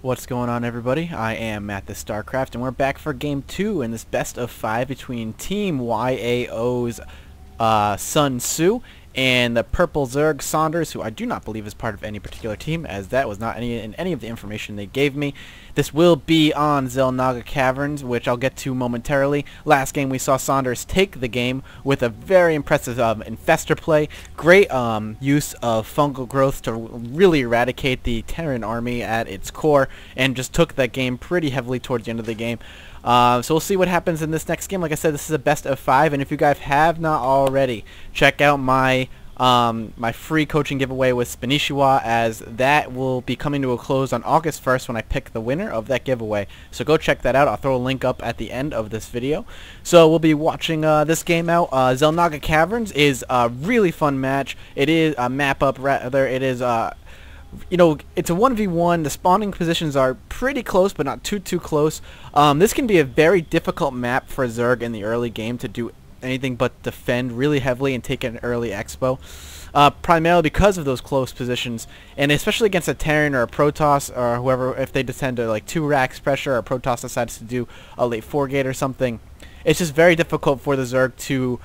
What's going on, everybody? I am Matt the StarCraft, and we're back for Game 2 in this best of 5 between Team YAO's Sun Tzu and the Purple Zerg Sonders, who I do not believe is part of any particular team, as that was not in any of the information they gave me. This will be on Xel'Naga Caverns, which I'll get to momentarily. Last game we saw Sonders take the game with a very impressive infestor play. Great use of fungal growth to really eradicate the Terran army at its core, and just took that game pretty heavily towards the end of the game. So we'll see what happens in this next game. Like I said, this is a best of 5, and if you guys have not already, check out my my free coaching giveaway with Spanishiwa, as that will be coming to a close on August 1st when I pick the winner of that giveaway. So go check that out. I'll throw a link up at the end of this video. So we'll be watching this game out. Xel'Naga Caverns is a really fun match. It is a map up, rather. It is you know, it's a 1v1. The spawning positions are pretty close, but not too close. This can be a very difficult map for Zerg in the early game to do anything but defend really heavily and take an early expo. Primarily because of those close positions, and especially against a Terran or a Protoss or whoever, if they descend to like 2 racks pressure, or Protoss decides to do a late 4 gate or something, it's just very difficult for the Zerg to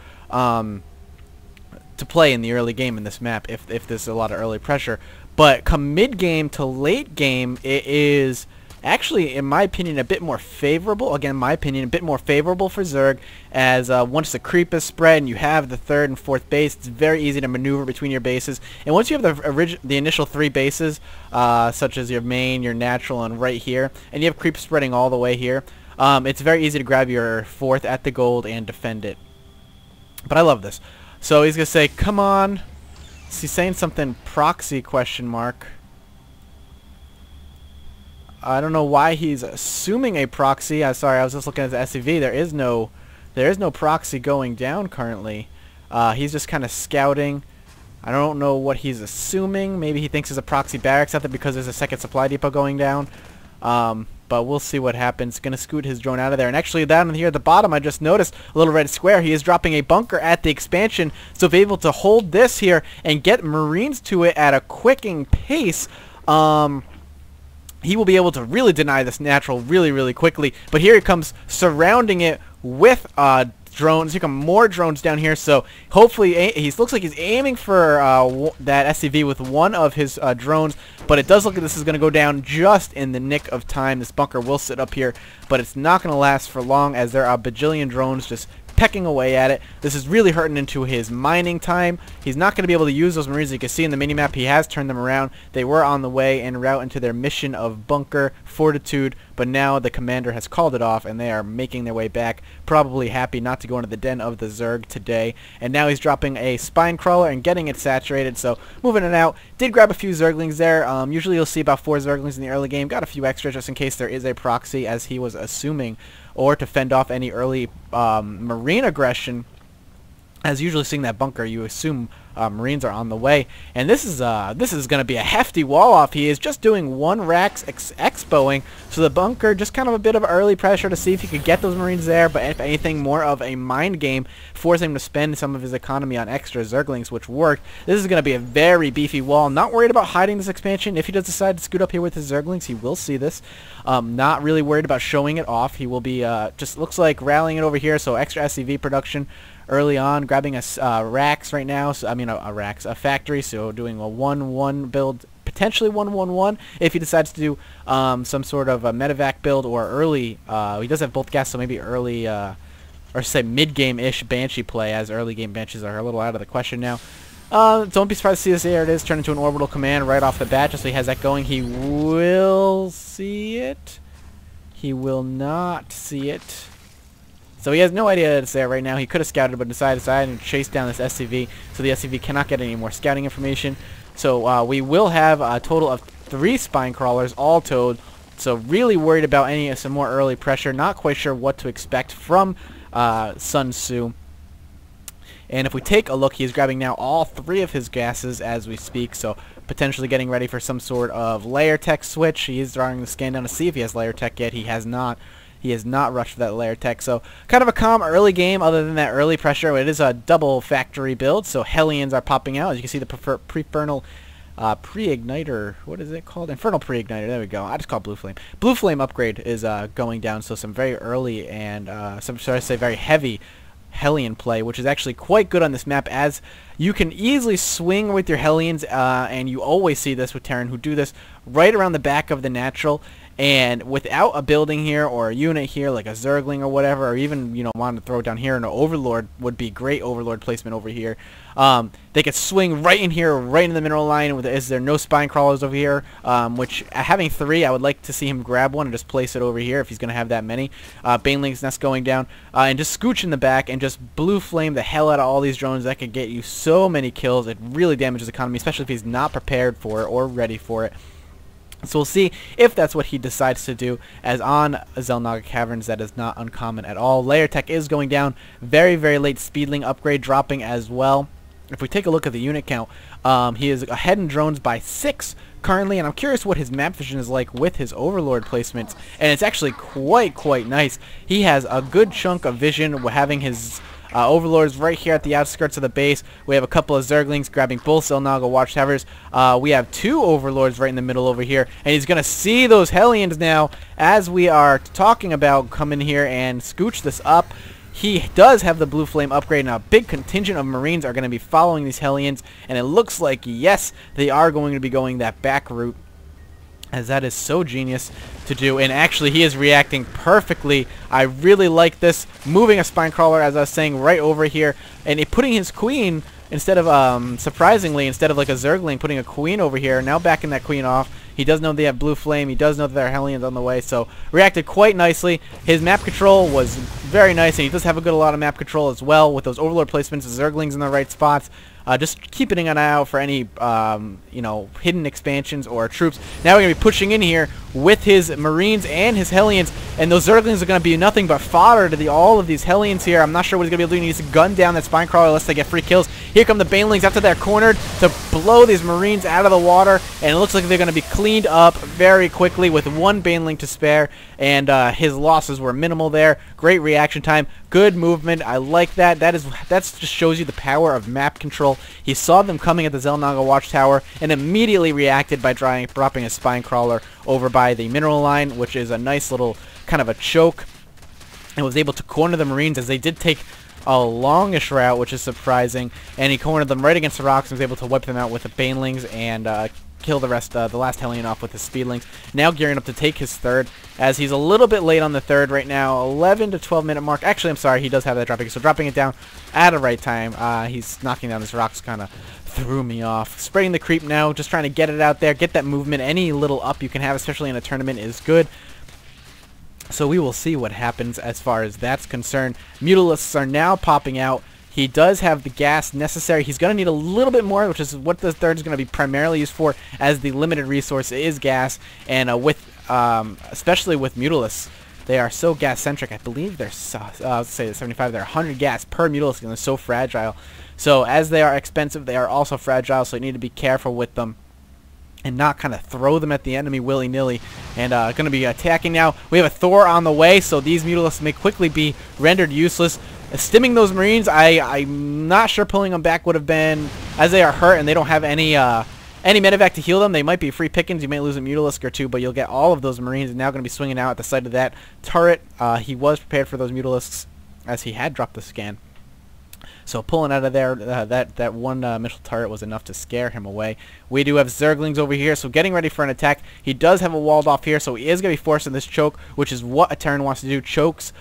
play in the early game in this map if there's a lot of early pressure. But come mid-game to late game, it is actually, in my opinion, a bit more favorable. Again, my opinion, a bit more favorable for Zerg, as once the creep is spread and you have the 3rd and 4th base, it's very easy to maneuver between your bases. And once you have the initial 3 bases, such as your main, your natural, and right here, and you have creep spreading all the way here, it's very easy to grab your 4th at the gold and defend it. But I love this. So he's going to say, come on. He's saying something proxy question mark. I don't know why he's assuming a proxy. Sorry, I was just looking at the SCV. There is no proxy going down currently. He's just kind of scouting. I don't know what he's assuming. Maybe he thinks there's a proxy barracks out there because there's a 2nd supply depot going down. But we'll see what happens. Gonna scoot his drone out of there. And actually down here at the bottom, I just noticed a little red square. He is dropping a bunker at the expansion. So if he's able to hold this here and get Marines to it at a quicking pace, he will be able to really deny this natural really quickly. But here he comes surrounding it with drones. Here come more drones down here, so hopefully he looks like he's aiming for that SCV with one of his drones, but it does look like this is going to go down just in the nick of time. This bunker will sit up here, but it's not going to last for long, as there are a bajillion drones just pecking away at it. This is really hurting into his mining time. He's not going to be able to use those Marines. You can see in the minimap he has turned them around. They were on the way en route into their mission of bunker fortitude, but now the commander has called it off and they are making their way back, probably happy not to go into the den of the Zerg today. And now he's dropping a spine crawler and getting it saturated, so moving it out. Did grab a few Zerglings there. Usually you'll see about 4 Zerglings in the early game. Got a few extras just in case there is a proxy, as he was assuming, or to fend off any early Marine aggression. As usually seeing that bunker, you assume Marines are on the way, and this is going to be a hefty wall off. He is just doing 1 racks expoing, so the bunker just kind of a bit of early pressure to see if he could get those Marines there, but if anything, more of a mind game, forcing him to spend some of his economy on extra Zerglings, which worked. This is going to be a very beefy wall. Not worried about hiding this expansion. If he does decide to scoot up here with his Zerglings, he will see this. Not really worried about showing it off. He will be just looks like rallying it over here, so extra SCV production early on, grabbing a racks right now. So I mean a factory, so doing a 1-1 build, potentially 1-1-1 if he decides to do some sort of a medevac build, or early. He does have both gas, so maybe early or say mid-game-ish Banshee play, as early game Banshees are a little out of the question now. Don't be surprised to see this. There it is, turn into an orbital command right off the bat, just so he has that going. He will see it. He will not see it. So he has no idea that it's there right now. He could have scouted, but decided to chase down this SCV, so the SCV cannot get any more scouting information. So we will have a total of 3 spine crawlers all towed. So really worried about some more early pressure. Not quite sure what to expect from Sun Tzu. And if we take a look, he's grabbing now all 3 of his gases as we speak, so potentially getting ready for some sort of layer tech switch. He is drawing the scan down to see if he has layer tech yet. He has not. He has not rushed for that layer tech, so kind of a calm early game other than that early pressure. It is a double factory build, so Hellions are popping out. As you can see, the Prefernal pre-igniter. What is it called? Infernal pre-igniter. There we go. I just call it blue flame. Blue flame upgrade is going down, so some very early and some, should I say, very heavy Hellion play, which is actually quite good on this map, as you can easily swing with your Hellions, and you always see this with Terran who do this right around the back of the natural, and without a building here or a unit here like a Zergling or whatever, or even, you know, wanting to throw it down here, and an Overlord would be great Overlord placement over here. They could swing right in here, right in the mineral line. Is there no spine crawlers over here? Which, having 3, I would like to see him grab one and just place it over here if he's going to have that many. Baneling's Nest going down, and just scooch in the back and just blue flame the hell out of all these drones. That could get you so many kills. It really damages economy, especially if he's not prepared for it or ready for it. So we'll see if that's what he decides to do, as on Xel'Naga Caverns that is not uncommon at all. Layer Tech is going down. Very, very late Speedling upgrade dropping as well. If we take a look at the unit count, he is ahead in drones by 6 currently, and I'm curious what his map vision is like with his Overlord placements, and it's actually quite nice. He has a good chunk of vision, having his Overlords right here at the outskirts of the base. We have a couple of Zerglings grabbing both Xel'Naga Watchtowers. We have 2 Overlords right in the middle over here, and he's going to see those Hellions now as we are talking about come in here and scooch this up. He does have the blue flame upgrade, and a big contingent of Marines are going to be following these Hellions, and it looks like, yes, they are going to be going that back route, as that is so genius to do. And actually, he is reacting perfectly. I really like this, moving a spine crawler, as I was saying, right over here, and putting his queen, instead of surprisingly, instead of like a Zergling, putting a queen over here, now backing that queen off. He does know they have blue flame. He does know that there are Hellions on the way, so reacted quite nicely. His map control was very nice, and he does have a lot of map control as well with those Overlord placements, Zerglings in the right spots. Just keeping an eye out for any, you know, hidden expansions or troops. Now we're going to be pushing in here with his Marines and his Hellions, and those Zerglings are going to be nothing but fodder to all of these Hellions here. I'm not sure what he's going to be able to do. He needs to gun down that spine crawler unless they get free kills. Here come the Banelings after they're cornered to blow these Marines out of the water, and it looks like they're going to be cleaned up very quickly with 1 Baneling to spare, and his losses were minimal there. Great reaction time, good movement. I like that. That just shows you the power of map control. He saw them coming at the Xel'Naga Watchtower and immediately reacted by dropping a spine crawler over by the mineral line, which is a nice little kind of a choke, and was able to corner the Marines, as they did take a longish route, which is surprising, and he cornered them right against the rocks and was able to wipe them out with the Banelings and kill the rest, the last Hellion off with his Speedlings. Now gearing up to take his 3rd, as he's a little bit late on the 3rd right now, 11 to 12 minute mark. Actually, I'm sorry, he does have that dropping, so dropping it down at a right time. He's knocking down his rocks, kind of threw me off. Spreading the creep now, just trying to get it out there, get that movement. Any little up you can have, especially in a tournament, is good. So we will see what happens as far as that's concerned. Mutalisks are now popping out. He does have the gas necessary. He's going to need a little bit more, which is what the 3rd is going to be primarily used for, as the limited resource is gas. And especially with Mutalisks, they are so gas-centric. I believe they're, let's say 75, they're 100 gas per Mutalisk, and they're so fragile. So as they are expensive, they are also fragile, so you need to be careful with them and not kind of throw them at the enemy willy-nilly. And going to be attacking now. We have a Thor on the way, so these Mutalisks may quickly be rendered useless. Stimming those Marines, I'm not sure pulling them back would have been, as they are hurt and they don't have any medevac to heal them. They might be free pickings. You may lose a Mutalisk or 2, but you'll get all of those Marines. And now going to be swinging out at the side of that turret. He was prepared for those Mutalisks, as he had dropped the scan. So pulling out of there, that one missile turret was enough to scare him away. We do have Zerglings over here, so getting ready for an attack. He does have a walled off here, so he is going to be forcing this choke, which is what a Terran wants to do. Chokes.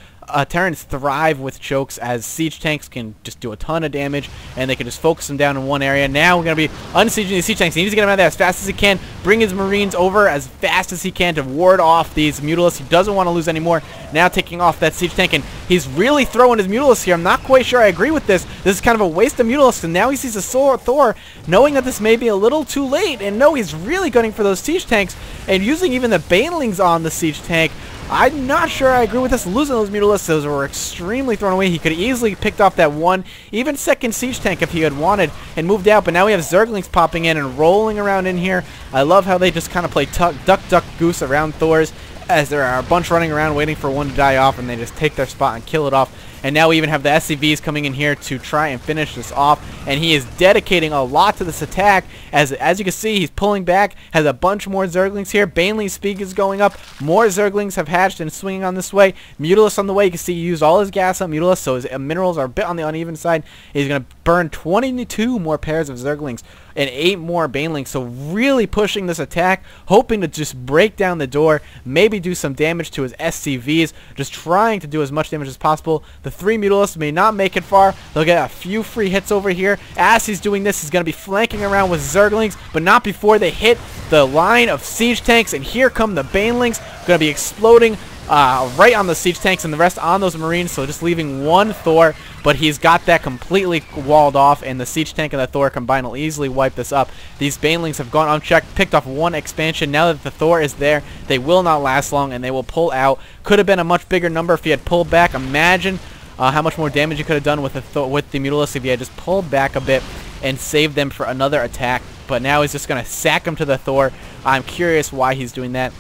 Terrans thrive with chokes, as siege tanks can just do a ton of damage, and they can just focus them down in one area. Now we're going to be unsieging these siege tanks. He needs to get them out of there as fast as he can, bring his Marines over as fast as he can to ward off these Mutalisks. He doesn't want to lose any more. Now taking off that siege tank, and he's really throwing his Mutalisks here. I'm not quite sure I agree with this. This is kind of a waste of Mutalisks, and now he sees a Thor, knowing that this may be a little too late, and no, he's really gunning for those siege tanks, and using even the Banelings on the siege tank. I'm not sure I agree with this. Losing those Mutalisks, those were extremely thrown away. He could have easily picked off that 1, even 2nd siege tank if he had wanted, and moved out. But now we have Zerglings popping in and rolling around in here. I love how they just kind of play duck, duck, goose around Thors, as there are a bunch running around waiting for one to die off, and they just take their spot and kill it off. And now we even have the SCVs coming in here to try and finish this off. And he is dedicating a lot to this attack. As you can see, he's pulling back, has a bunch more Zerglings here. Baneling's speed is going up. More Zerglings have hatched and swinging on this way. Mutalisk on the way. You can see he used all his gas on Mutalisk, so his minerals are a bit on the uneven side. He's going to burn 22 more pairs of Zerglings and 8 more Banelings. So really pushing this attack, hoping to just break down the door, maybe do some damage to his SCVs, just trying to do as much damage as possible. The 3 Mutalisks may not make it far. They'll get a few free hits over here. As he's doing this, he's going to be flanking around with Zerglings, but not before they hit the line of siege tanks. And here come the Banelings, going to be exploding right on the siege tanks and the rest on those Marines, so just leaving one Thor, but he's got that completely walled off, and the siege tank and the Thor combined will easily wipe this up. These Banelings have gone unchecked, picked off one expansion. Now that the Thor is there, they will not last long, and they will pull out. Could have been a much bigger number if he had pulled back. Imagine how much more damage he could have done with the Mutalisk if he had just pulled back a bit and saved them for another attack. But now he's just going to sack him to the Thor. I'm curious why he's doing that.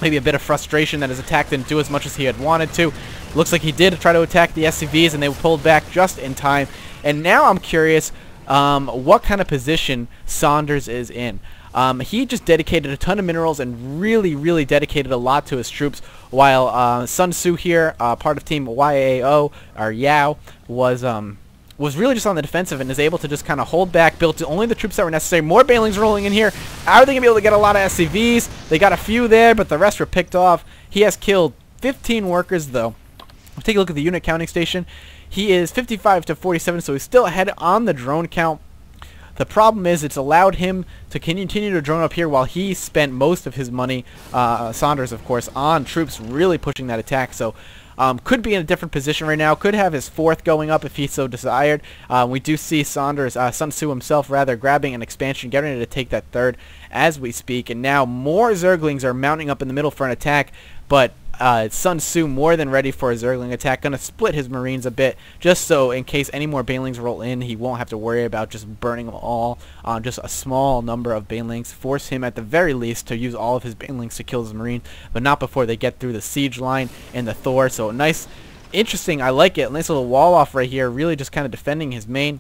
Maybe a bit of frustration that his attack didn't do as much as he had wanted to. Looks like he did try to attack the SCVs, and they pulled back just in time. And now I'm curious what kind of position Sonders is in. He just dedicated a ton of minerals and really dedicated a lot to his troops, while YAOSunTzu here, part of Team YAO, or Yao, was really just on the defensive and is able to just kind of hold back, build to only the troops that were necessary. More Banelings rolling in here. Are they going to be able to get a lot of SCVs? They got a few there, but the rest were picked off. He has killed 15 workers, though. We'll take a look at the unit counting station. He is 55 to 47, so he's still ahead on the drone count. The problem is it's allowed him to continue to drone up here while he spent most of his money, Sonders, of course, on troops really pushing that attack. So could be in a different position right now. Could have his 4th going up if he so desired. We do see Sonders, YAOSunTzu himself, rather, grabbing an expansion, getting ready to take that 3rd as we speak. And now more Zerglings are mounting up in the middle for an attack, but YAOSunTzu more than ready for a Zergling attack. Going to split his Marines a bit, just so in case any more Banelings roll in, he won't have to worry about just burning them all on just a small number of Banelings. Force him at the very least to use all of his Banelings to kill his Marines, but not before they get through the siege line and the Thor. So nice, interesting, I like it. Nice little wall off right here, really just kind of defending his main.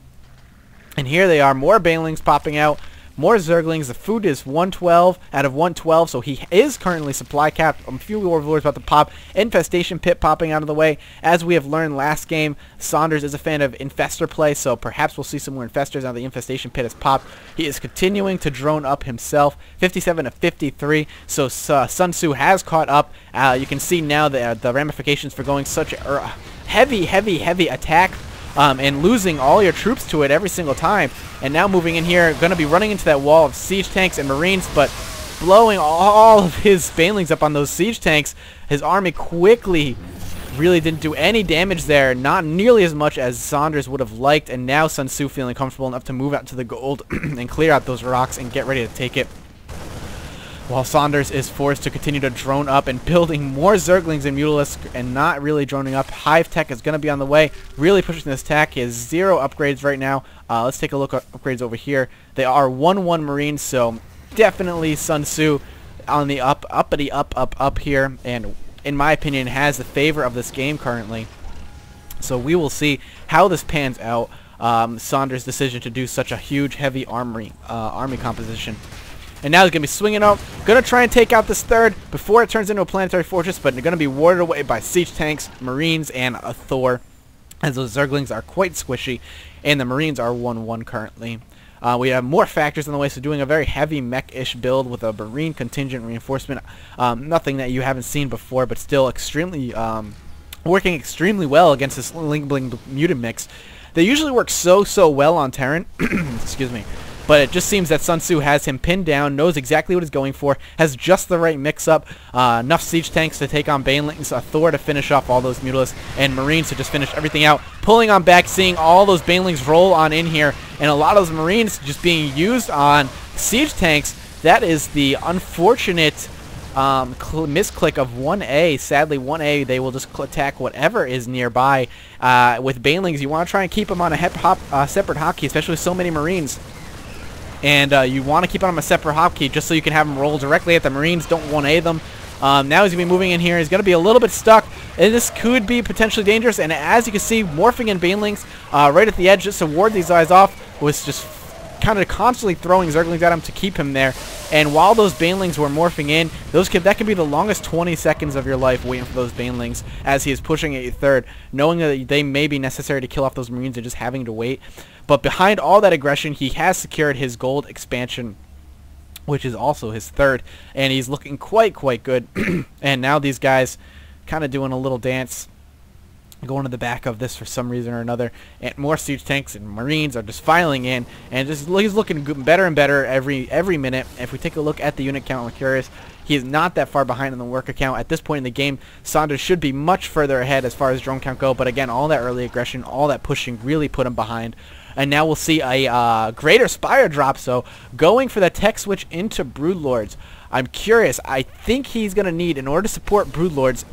And here they are, more Banelings popping out. More Zerglings. The food is 112 out of 112, so he is currently supply capped. A few warlords about to pop. Infestation Pit popping out of the way. As we have learned last game, Sonders is a fan of Infestor play, so perhaps we'll see some more Infestors now the Infestation Pit has popped. He is continuing to drone up himself, 57 to 53, so YAOSunTzu has caught up. You can see now the ramifications for going such a heavy attack. And losing all your troops to it every single time. And now moving in here, going to be running into that wall of siege tanks and Marines, but blowing all of his Banelings up on those siege tanks. His army quickly really didn't do any damage there, not nearly as much as Sonders would have liked. And now YAOSunTzu feeling comfortable enough to move out to the gold and clear out those rocks and get ready to take it, while Sonders is forced to continue to drone up and building more Zerglings and Mutalisk and not really droning up. Hive Tech is going to be on the way, really pushing this attack. He has 0 upgrades right now. Let's take a look at upgrades over here. They are 1-1 Marines, so definitely YAOSunTzu on the uppity up here, and in my opinion has the favor of this game currently. So we will see how this pans out. Sonders' decision to do such a huge, heavy army composition. And now he's going to be swinging up, going to try and take out this 3rd before it turns into a planetary fortress, but they're going to be warded away by siege tanks, Marines, and a Thor, as those Zerglings are quite squishy, and the Marines are 1-1 currently. We have more factors on the way, so doing a very heavy mech-ish build with a Marine contingent reinforcement. Nothing that you haven't seen before, but still extremely working extremely well against this Lingling mutant mix. They usually work so well on Terran. Excuse me. But it just seems that YAOSunTzu has him pinned down, knows exactly what he's going for, has just the right mix-up, enough siege tanks to take on Banelings, a Thor to finish off all those Mutalisks, and Marines to just finish everything out. Pulling on back, seeing all those Banelings roll on in here, and a lot of those Marines just being used on siege tanks. That is the unfortunate misclick of 1A. Sadly, 1A, they will just attack whatever is nearby. With Banelings, you want to try and keep them on a separate hotkey, especially with so many Marines. And you want to keep it on a separate hotkey just so you can have them roll directly at the Marines. Don't 1A them. Now he's going to be moving in here. He's going to be a little bit stuck. and this could be potentially dangerous. And as you can see, morphing in banelings right at the edge just to ward these guys off was just kind of constantly throwing Zerglings at him to keep him there. And while those banelings were morphing in, that could be the longest 20 seconds of your life waiting for those banelings as he is pushing a third, knowing that they may be necessary to kill off those Marines and just having to wait. But behind all that aggression, he has secured his gold expansion, which is also his third, and he's looking quite good. And now these guys kind of doing a little dance, going to the back of this for some reason or another, and more siege tanks and Marines are just filing in, and he's looking better and better every minute. If we take a look at the unit count, we're curious. He is not that far behind in the worker count. At this point in the game, Sonders should be much further ahead as far as drone count go, but again, all that early aggression, all that pushing really put him behind. And now we'll see a greater Spire drop, so going for the tech switch into Broodlords. I'm curious. I think he's going to need, in order to support Broodlords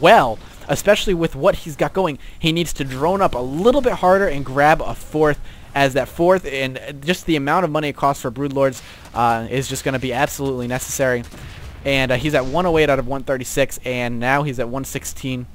well, especially with what he's got going, he needs to drone up a little bit harder and grab a fourth, as that fourth and just the amount of money it costs for Broodlords is just going to be absolutely necessary. And he's at 108 out of 136, and now he's at 116.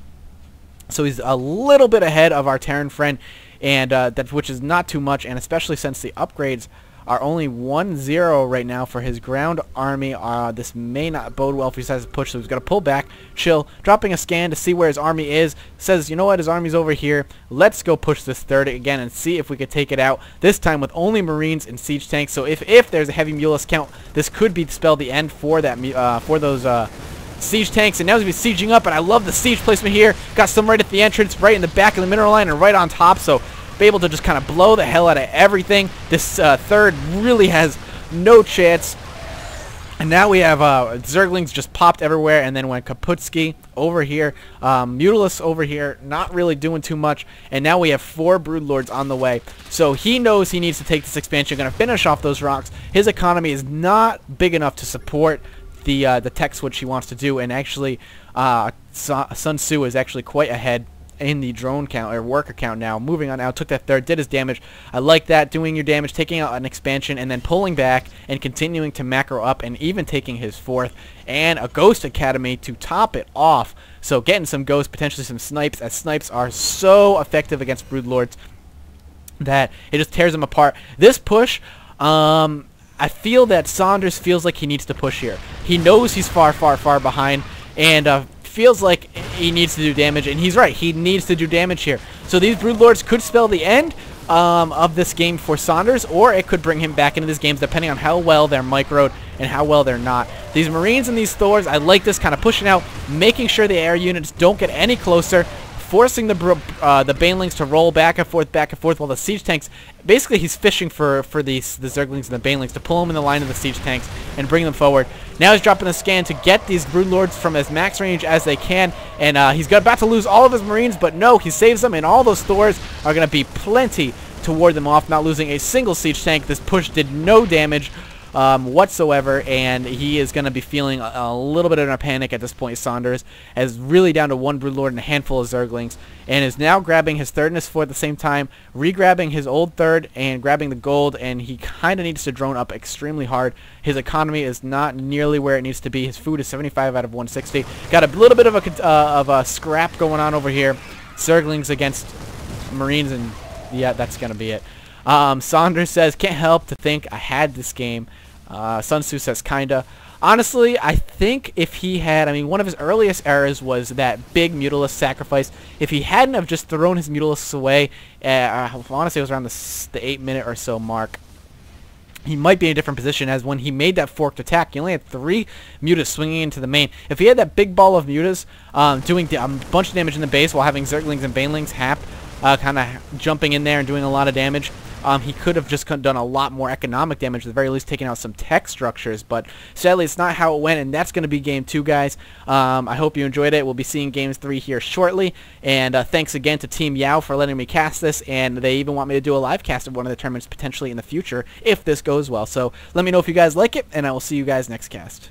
So he's a little bit ahead of our Terran friend, and which is not too much, and especially since the upgrades are only 1-0 right now for his ground army. This may not bode well if he decides to push, so he's got to pull back, chill, dropping a scan to see where his army is. Says, you know what, his army's over here. Let's go push this third again and see if we could take it out, this time with only Marines and siege tanks. So if there's a heavy muleless count, this could spell the end for that for those siege tanks. And now he's going to be sieging up, and I love the siege placement here. Got some right at the entrance, right in the back of the mineral line, and right on top, so be able to just kind of blow the hell out of everything. This third really has no chance. And now we have Zerglings just popped everywhere, and then when Kaputski over here, Mutalisk over here, not really doing too much, and now we have 4 Broodlords on the way. So he knows he needs to take this expansion, going to finish off those rocks. His economy is not big enough to support the tech switch he wants to do, and actually YAOSunTzu is actually quite ahead in the drone count or worker count now. Moving on now, took that third, did his damage. I like that, doing your damage, taking out an expansion, and then pulling back and continuing to macro up, and even taking his fourth, and a Ghost Academy to top it off. So getting some ghosts, potentially some snipes, as snipes are so effective against Broodlords that it just tears them apart. This push, I feel that Sonders feels like he needs to push here. He knows he's far behind, and feels like he needs to do damage, and he's right. He needs to do damage here. So these Broodlords could spell the end of this game for Sonders, or it could bring him back into this game, depending on how well they're microed and how well they're not. These Marines and these Thors, I like this, kind of pushing out, making sure the air units don't get any closer, forcing the banelings to roll back and forth, while the siege tanks, basically he's fishing for the Zerglings and the banelings to pull them in the line of the siege tanks and bring them forward. Now he's dropping the scan to get these Broodlords from as max range as they can, and he's about to lose all of his Marines, but no, he saves them, and all those Thors are going to be plenty to ward them off, not losing a single siege tank. This push did no damage whatsoever, and he is going to be feeling a little bit of a panic at this point. Sonders is really down to 1 Broodlord and a handful of Zerglings, and is now grabbing his third and his fourth at the same time, re-grabbing his old third and grabbing the gold, and he kind of needs to drone up extremely hard. His economy is not nearly where it needs to be. His food is 75 out of 160. Got a little bit of a scrap going on over here. Zerglings against Marines, and yeah, that's going to be it. Sonders says, can't help to think I had this game. YAOSunTzu says, kinda. Honestly, I think if he had, one of his earliest errors was that big Mutalisk sacrifice. If he hadn't have just thrown his Mutalisks away, I want to say it was around the 8-minute or so mark, he might be in a different position, as when he made that forked attack, he only had 3 Mutas swinging into the main. If he had that big ball of Mutas doing a bunch of damage in the base while having Zerglings and Banelings kind of jumping in there and doing a lot of damage, he could have just done a lot more economic damage, at the very least taking out some tech structures, but sadly it's not how it went, and that's going to be Game 2, guys. I hope you enjoyed it. We'll be seeing Games 3 here shortly, and thanks again to Team Yao for letting me cast this, and they even want me to do a live cast of one of the tournaments potentially in the future if this goes well. So let me know if you guys like it, and I will see you guys next cast.